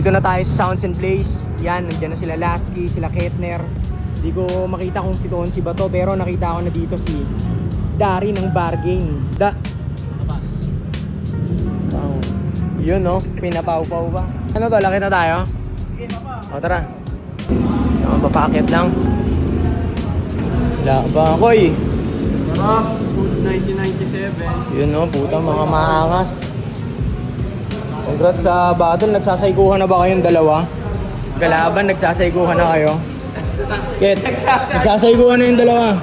Dito na tayo sa Sounds and Plays. Yan, nandiyan na sila Lasky, sila Ketner. Hindi ko makita kung si Tonsi ba to, pero nakita ko na dito si Dari ng Bargain. Oh. Yun no, pinapaw-paw ba? Ano to, lakit na tayo? Sige, papa. O tara. Papakit lang. Wala ba? Koy! Sarap, 1997. Yun no, puta mga maangas. Congrats sa battle, nagsasaykuhan na ba kayong dalawa? Galaban, nagsasaykuhan na kayo? Ket, nagsasaykuhan na yung dalawa.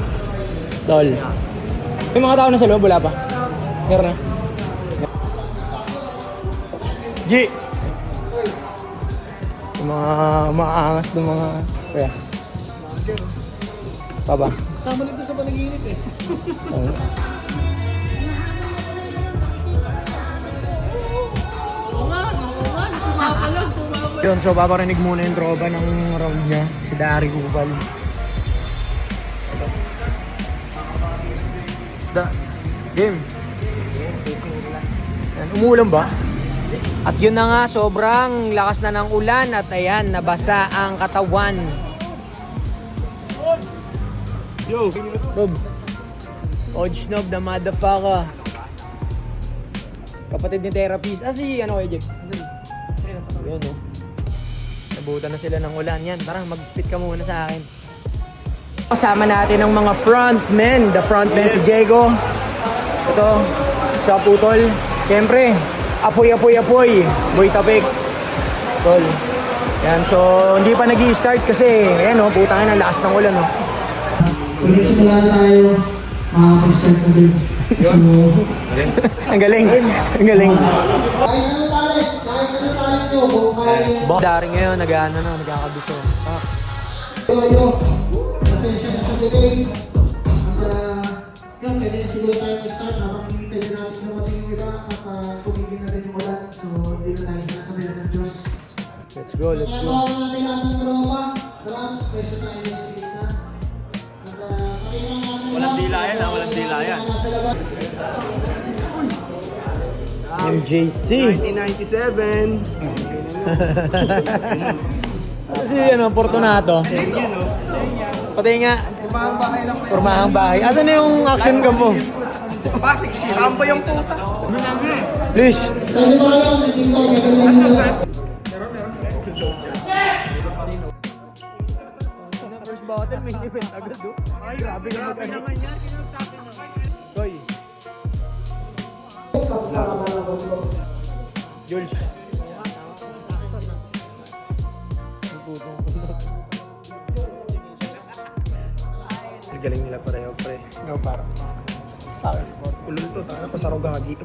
Tol. Yung mga tao na sa loob, wala pa? Meron na. G! Yung mga maangas ng mga... Kaya. Paba. Sama nito sa panaginip eh. Yun, so paparinig muna yung tropa ng round niya, si Dari Gubal. Game. Yan, umuulan ba? At yun na nga, sobrang lakas na ng ulan at ayan, nabasa ang katawan. Yo! Rob. Ojnob the motherfucker. Kapatid ni Therapist. Ah, si ano kay Jeff? Yun oh. Nabutan na sila ng ulan. Yan, tara mag-spit ka muna sa akin. Kasama natin ang mga frontmen. The frontmen si Diego. Ito, sa Putol. Siyempre, apoy. Boy Tapik. Tol. Yan, so hindi pa nag-i-start kasi, ayan oh, putangin ang lakas ng ulan oh. Ulit simula tayo, makaka-start na din. Ang galing. Ang galing. Kahit ano talent nyo, kung kaya Dari ngayon, nagkakabiso. Ah. Yo, pasensya na sa delay. Yan, pwede na siguro tayo mag-start habang hinihintay na natin dumating yung iba at tumigil na rin yung ulan. So, hindi na tayo sinasabihan ng Diyos. Let's go. Kaya tawagan natin lahat ng tropa. Tara, pwesto tayo yung sila. Walang dila yan ha, walang dila yan. MJC. 1997. Kasi ano, Fortunato. Pati nga, Pumahang bahay lang po. Pormahang bahay. Asan na yung action cam mo? Basic shit. Rambo yung puta. Please. Pwede ba kayo? Naging tayo, magandang nila. First bottle, may event agad do. Ay, grabe naman yan. Koy. Jules. Galing nila pareho, pre. No, para. Ulol to, tara pa sa rogagi.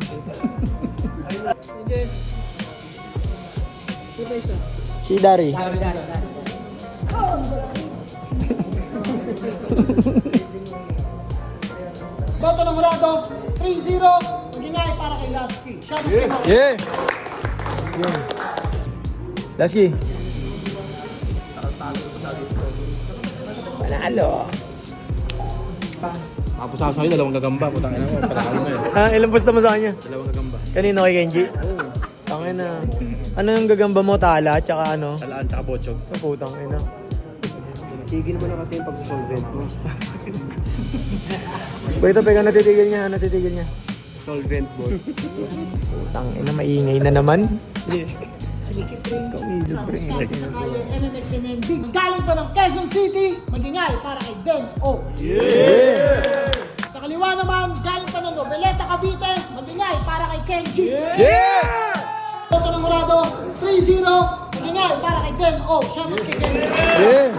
Si Dari. Boto ng Murado, 3-0. Magingay para kay Lasky. Yeah. Yun. Lasky. Panalo. Mapusa sa'yo, dalawang gagamba. Putang ina mo, panalo mo yun. Ah, ilang posta mo sa kanya? Dalawang gagamba. Kanino kay Kenji? Tangin na. Ano yung gagamba mo? Tala, tsaka ano? Talaan, tsaka botsog. Putang ina. Tigil mo na kasi yung pag-solvent mo. Wait, teka, natitigil niya. Solvent, boss. Putang ina, maingay na naman. MMXNNB. Galing pa ng Quezon City, magingay para kay Den O. Sa kaliwa naman, galing pa ng Noveleta, Cavite, magingay para kay Kenji. Yeah! Boto ng Murado, 3-0, magingay para kay Den O. Shoutout kay Kenji. Yeah!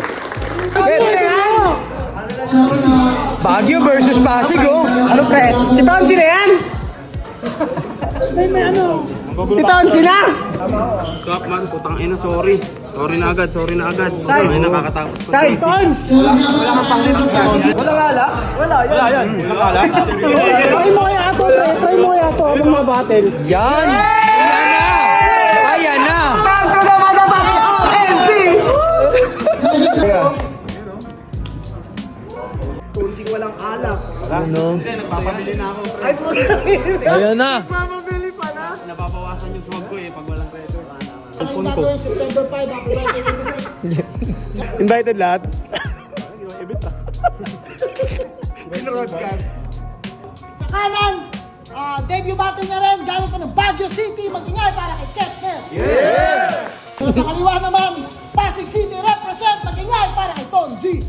Baguio versus Pasig, oh. Ano pre? Si Tonsi na yan? Si Tonsi na? Stop man, putang ina, sorry. Sorry na agad. Putang ina, nakakatapos. Sai, Tons! Wala kang pangit. Wala ngala? Wala yan. Wala. Try mo kaya ito. Habang mabattle. Yan! Ayan na! Back to the motherfucking OMG! Tunsing walang alak. Ano? Nagpapabili na ako. Ay, Ayan na! Nagpapabili pa na. Napapawasan yung swag ko eh pag walang credit. Ang gagawin, September 5, happy birthday. Invited lahat? Broadcast. Sa kanan, debut battle niya rin, galing pa ng Baguio City, mag-ingay para kay Ketner. So, sa kaliwa naman, Pasig City represent, mag-ingay para kay Tonzi.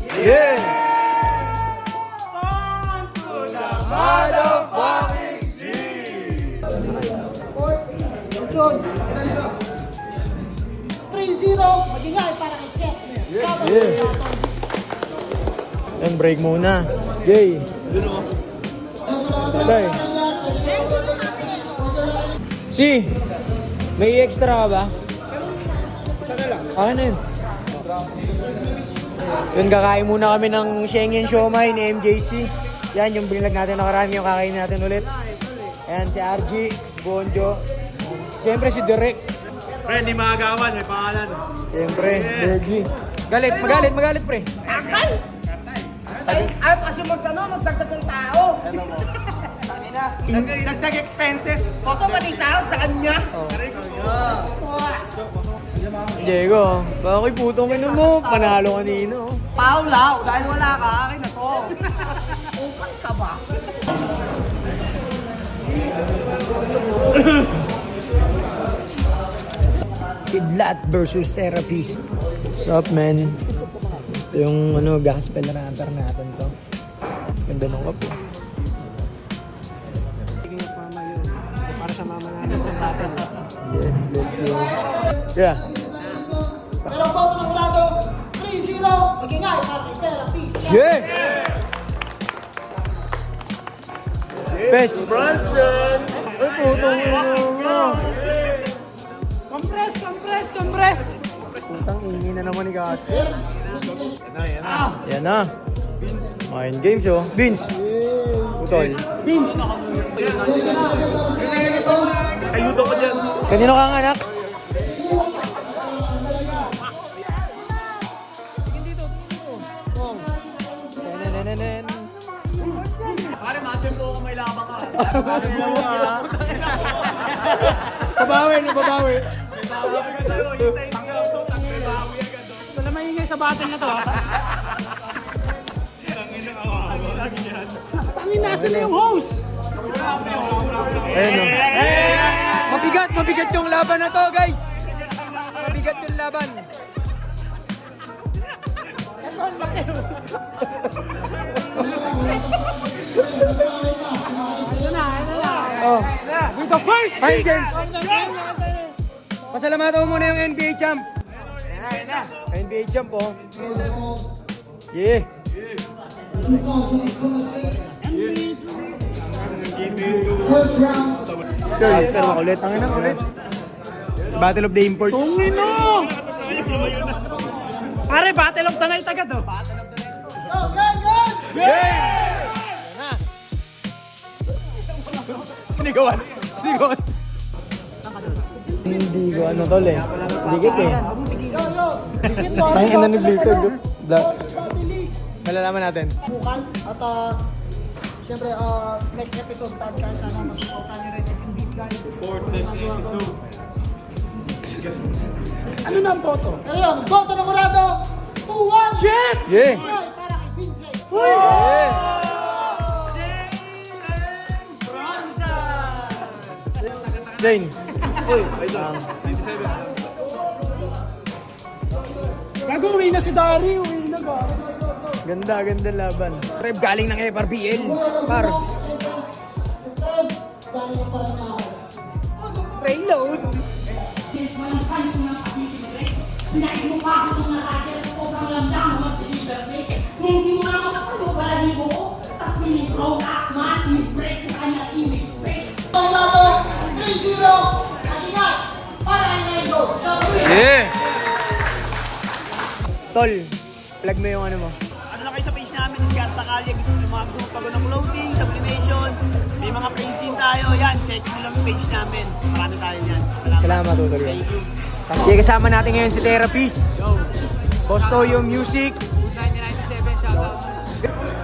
John. 3-0, mag-ingay para kay Ketner. Yan, break muna. Yay! Tay. Si, may extra ka ba? Isa na lang. Akin na yun. Yun, kakain muna kami ng Schengen Siomai ni MJC. Yan, yung binlag natin nakaraan, yung kakain natin ulit. Ayan, si RG, si Bonjo. Siyempre si Derek. Pre, hindi makagawan, may pangalan. Siyempre, Bergie. Magalit pre. Ayaw kasi magdagdag ng tao. Dagdag expenses. Baka pati sahod sa kanya. Diego, bakit putong ino mo? Panalo kanina. Paula, dahil wala ka, akin na to. Open ka ba? Kidlat versus Therapist. What's up, man? Ito yung gospel rapper natin to. Ganda ng kapo. Para sa mama namin sa natin. Yes, let's go. Yeah. Pero ang boto ng Murado, 3-0, mag-ingay para kay Therapist. Yeah! Best Bronson! Ay, putong ino mo! Compress! Putang ingin na naman ni Gasper. Yan na. Mind games, oh. Vince. Putol. Ayuda ko dyan. Kanino kang anak? Nenenenen. Pare, matchen po ako may labang ka. Babawi. Ito na maingay sa battle na to, ha? Tangin, nasa na yung host? Ayun, oh. Mabigat yung laban na to, guys. Mabigat yung laban. Ito ang laki. Ito na. Oh. With the first Mind pick games. of the game. Pasalamatan mo muna yung NBA champ. NBA champ, oh. Yeah. Gasper, makulit. Ang ina, ulit. Battle of the Imports. Tungino! Pare, battle of the night agad, oh. Sinigawan. Hindi ko ano tol eh. Dikit eh. Ang ina ni Blizzard. Malalaman natin. Bukan at siyempre next episode podcast sana masuportahan niyo rin yung beat guys. Next episode. Ano na ang boto? Pero yun, boto ng Murado, 2-1. Shit! Yeah. Ingay para kay Vincent. Yeah. Jane. Bago uwi na si Dari, uwi na ba? Ganda laban. Rep galing ng FRBL. Par. Reload. Murado, 3-0, mag-ingay para kay Raido. Yeah. Tol, plug mo yung ano mo. Ano lang kayo sa page namin, Scar sa Kalye, gusto nyo mga gusto magpago ng clothing, sublimation, may mga praise din tayo, yan, check nyo lang yung page namin, marami tayo yan. Salamat, Tutol. Thank you. Okay, kasama natin ngayon si Therapist. Yo! Boss Toyo Music. 1997, shoutout.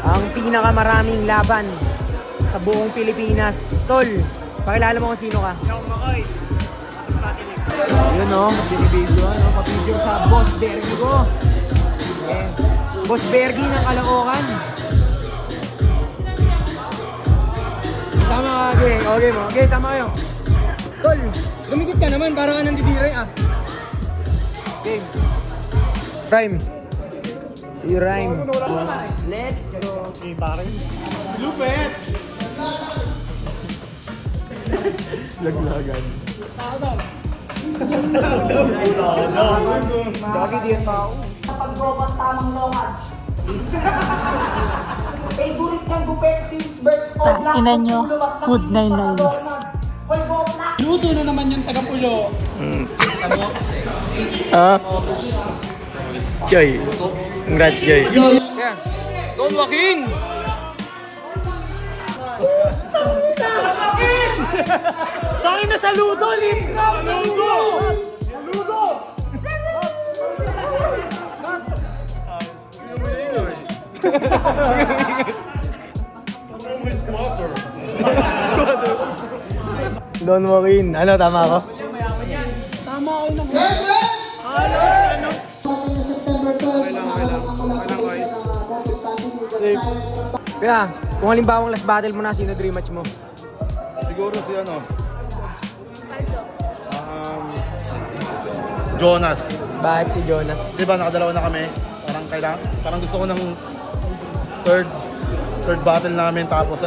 Ang pinakamaraming laban sa buong Pilipinas. Tol, pakilala mo kung sino ka. Yo, Makoy. Tapos natin Yun o, binibidyo. Papidyo sa Boss Bergie ko. Eh, Boss Bergie ng Caloocan. Sama ka, okay. Okay mo. Okay, sama kayo. Tol, lumikit ka naman. Parang ka nandidiray ah. Okay. Rhyme. Si Rhyme. Let's go. Okay, pare. Lupet! Laglagan. Bakit yun tao? Pag-robas tamang lokage. Favorite kang gupet since birth of black. Ina nyo, good 99. Hoy, go black. Luto na naman yung taga-pulo. Joy. Congrats, Joy. Yeah. Don Joaquin! Tangin na sa luto, Lipra! Luto! Luto! Don Joaquin. Ano, tama ako? Kaya, kung halimbawang last battle mo na, sino dream match mo? Siguro si Jonas. Bakit si Jonas? Di ba nakadalawa na kami? Parang gusto ko ng third battle namin tapos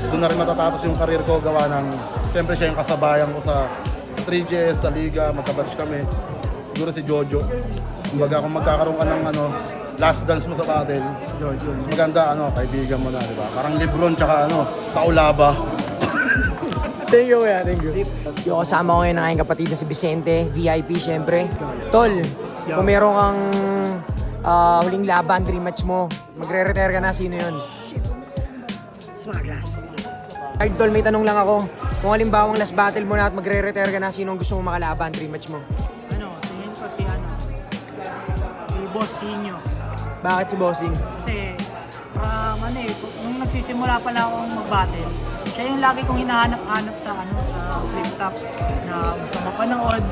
doon na rin matatapos yung career ko gawa ng siyempre siya yung kasabayan ko sa 3GS, sa Liga, magkabatch kami. Siguro si Jojo. Kumbaga kung magkakaroon ka ng last dance mo sa battle, mas maganda kaibigan mo na, di ba? Parang Lebron tsaka Taulaba. Thank you, kuya. Thank you. Yung kasama ko ngayon ang aking kapatid na si Vicente, VIP syempre. Tol, kung meron kang huling laban, dream match mo, magre-retire ka na, sino yun? Smaglas. Kahit Tol, may tanong lang ako. Kung halimbawang last battle mo na at magre-retire ka na, sino ang gusto mo makalaban, dream match mo? Tingin ko si Bossinho. Bakit si Bossing? Kasi, nung nagsisimula pala akong mag-battle, siya yung lagi kong hinahanap-hanap sa flip top na gusto mapanood.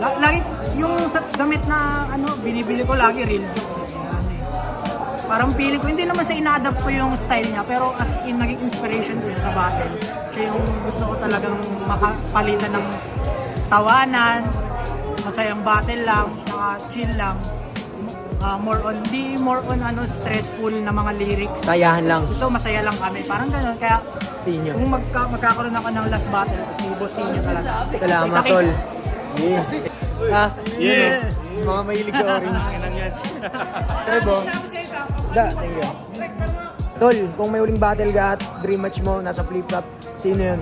Lagi yung sa damit na binibili ko lagi real jokes. Parang feeling ko, hindi naman sa ina-adapt ko yung style niya, pero as in naging inspiration ko siya sa battle. Siya yung gusto ko talagang makapalitan ng tawanan, masayang battle lang, saka chill lang. More on stressful na mga lyrics. Sayahan lang. So masaya lang kami, parang gano'n. Kaya Sinyo. kung magkakaroon ako ng last battle, si Bossinho talaga. Salamat, Kita Tol. kits. Yeah. Yeah. Mga mahilig ka orange. Trebo. Thank you. Tol, kung may huling battle ka at dream match mo, nasa flip-flop, sino yun?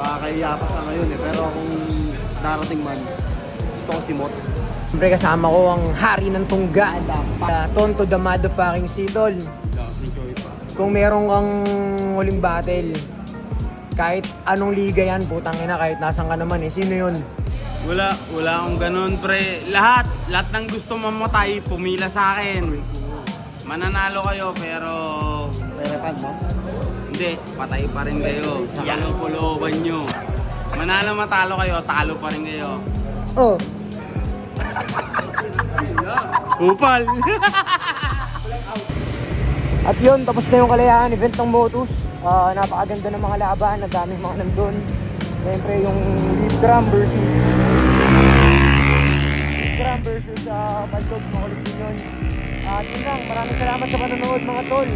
Nakakahiya pa sa ngayon pero kung darating man, gusto ko si Mot. Siyempre kasama ko ang hari ng tungga, Tonto the motherfucking si Tol. Kung meron kang huling battle, kahit anong liga yan, putang ina, kahit nasan ka naman sino yun? Wala akong ganun, pre. Lahat ng gusto mamatay, pumila sa akin. Mananalo kayo, pero... Perepan mo? Hindi, patay pa rin kayo. Yan ang pulooban nyo. Manalo matalo kayo, talo pa rin kayo. Oh, Upal! at yun, tapos na yung Kalayaan event ng Motus. Napakaganda ng mga laban, ang daming mga nandun. Siyempre yung Lead Drum versus Bad Dogs, mga kulit yun. At yun lang, maraming salamat sa panonood mga tol.